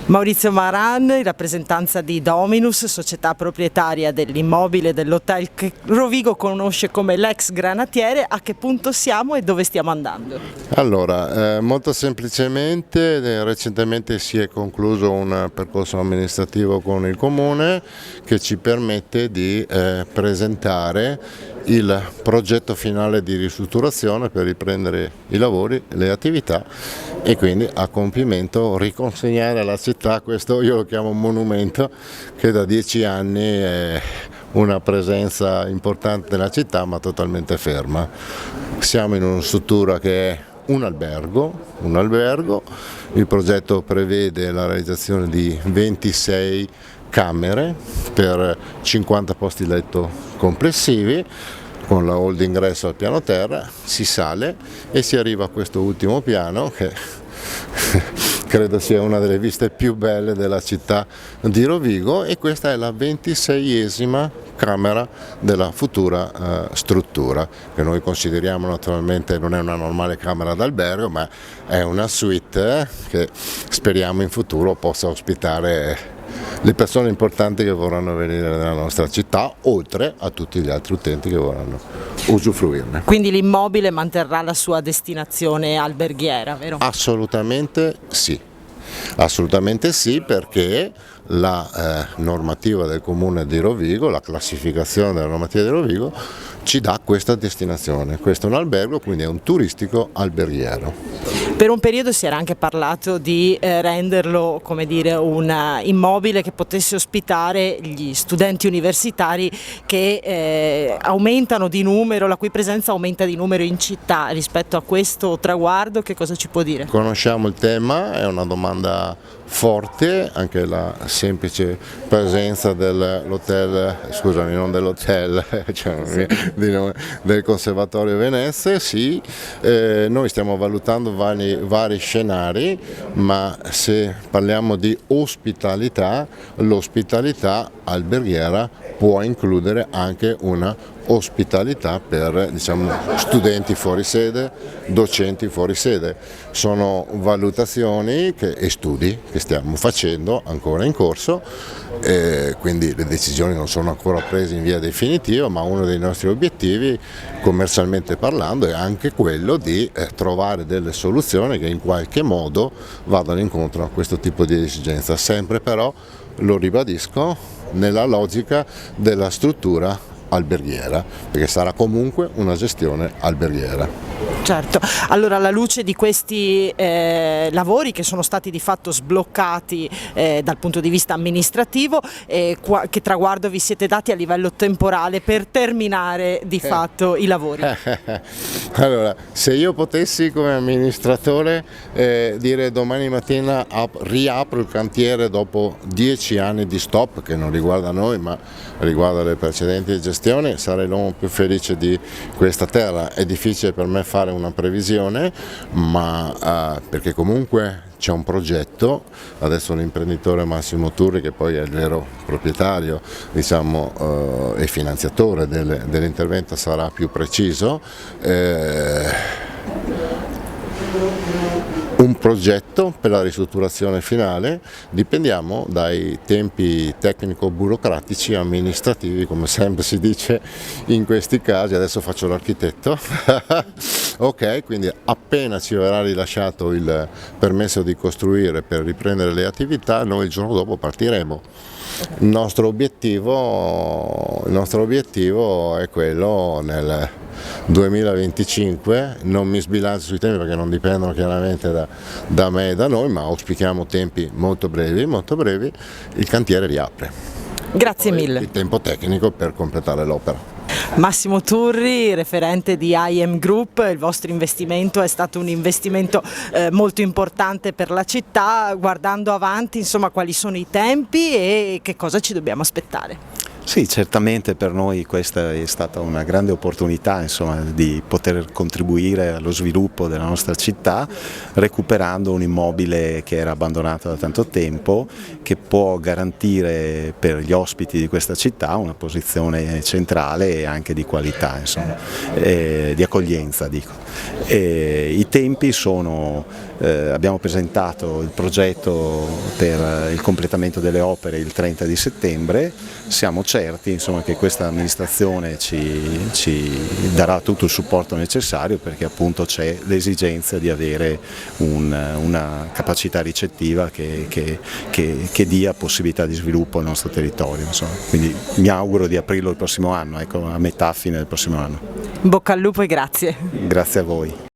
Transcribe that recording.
Maurizio Maran, in rappresentanza di Dominus, società proprietaria dell'immobile dell'hotel che Rovigo conosce come l'ex Granatiere. A che punto siamo e dove stiamo andando? Allora, molto semplicemente, recentemente si è concluso un percorso amministrativo con il Comune che ci permette di presentare il progetto finale di ristrutturazione per riprendere i lavori, le attività e quindi a compimento riconsegnare alla città questo, io lo chiamo monumento, che da 10 anni è una presenza importante nella città ma totalmente ferma. Siamo in una struttura che è un albergo, il progetto prevede la realizzazione di 26 camere per 50 posti letto complessivi. Con la hall d'ingresso al piano terra si sale e si arriva a questo ultimo piano che credo sia una delle viste più belle della città di Rovigo, e questa è la 26esima camera della futura struttura, che noi consideriamo naturalmente non è una normale camera d'albergo ma è una suite che speriamo in futuro possa ospitare le persone importanti che vorranno venire nella nostra città, oltre a tutti gli altri utenti che vorranno usufruirne. Quindi l'immobile manterrà la sua destinazione alberghiera, vero? Assolutamente sì, perché la normativa del Comune di Rovigo, la classificazione della normativa di Rovigo ci dà questa destinazione. Questo è un albergo, quindi è un turistico alberghiero. Per un periodo si era anche parlato di renderlo, come dire, un immobile che potesse ospitare gli studenti universitari che aumentano di numero, la cui presenza aumenta di numero in città. Rispetto a questo traguardo, che cosa ci può dire? Conosciamo il tema, è una domanda forte, anche la semplice presenza dell'hotel, scusami, non dell'hotel, cioè, del Conservatorio Venezia, sì, noi stiamo valutando vari scenari, ma se parliamo di ospitalità, l'ospitalità alberghiera può includere anche una ospitalità per, diciamo, studenti fuori sede, docenti fuori sede. Sono valutazioni e studi che stiamo facendo ancora in corso, quindi le decisioni non sono ancora prese in via definitiva, ma uno dei nostri obiettivi, commercialmente parlando, è anche quello di trovare delle soluzioni che in qualche modo vadano incontro a questo tipo di esigenza, sempre però, lo ribadisco, nella logica della struttura alberghiera, perché sarà comunque una gestione alberghiera. Certo, allora alla luce di questi lavori che sono stati di fatto sbloccati dal punto di vista amministrativo, che traguardo vi siete dati a livello temporale per terminare di fatto i lavori? Allora, se io potessi come amministratore dire domani mattina riapro il cantiere dopo 10 anni di stop, che non riguarda noi ma riguarda le precedenti gestioni, sarei l'uomo più felice di questa terra. È difficile per me fare una previsione, ma perché comunque c'è un progetto, adesso l'imprenditore Massimo Turri, che poi è il vero proprietario, diciamo, e finanziatore dell'intervento, sarà più preciso. Un progetto per la ristrutturazione finale, dipendiamo dai tempi tecnico-burocratici amministrativi, come sempre si dice in questi casi. Adesso faccio l'architetto. Ok, quindi appena ci verrà rilasciato il permesso di costruire per riprendere le attività, noi il giorno dopo partiremo. Il nostro obiettivo è quello nel 2025, non mi sbilancio sui tempi perché non dipendono chiaramente da me e da noi, ma auspichiamo tempi molto brevi, il cantiere riapre. Grazie mille. Il tempo tecnico per completare l'opera. Massimo Turri, referente di IM Group, il vostro investimento è stato un investimento molto importante per la città. Guardando avanti, insomma, quali sono i tempi e che cosa ci dobbiamo aspettare? Sì, certamente per noi questa è stata una grande opportunità, insomma, di poter contribuire allo sviluppo della nostra città recuperando un immobile che era abbandonato da tanto tempo, che può garantire per gli ospiti di questa città una posizione centrale e anche di qualità, insomma, di accoglienza dico. I tempi sono, abbiamo presentato il progetto per il completamento delle opere il 30 di settembre, siamo certi, insomma, che questa amministrazione ci darà tutto il supporto necessario, perché appunto c'è l'esigenza di avere una capacità ricettiva che dia possibilità di sviluppo al nostro territorio, insomma. Quindi mi auguro di aprirlo il prossimo anno, ecco, a metà fine del prossimo anno. In bocca al lupo e grazie. Grazie a voi.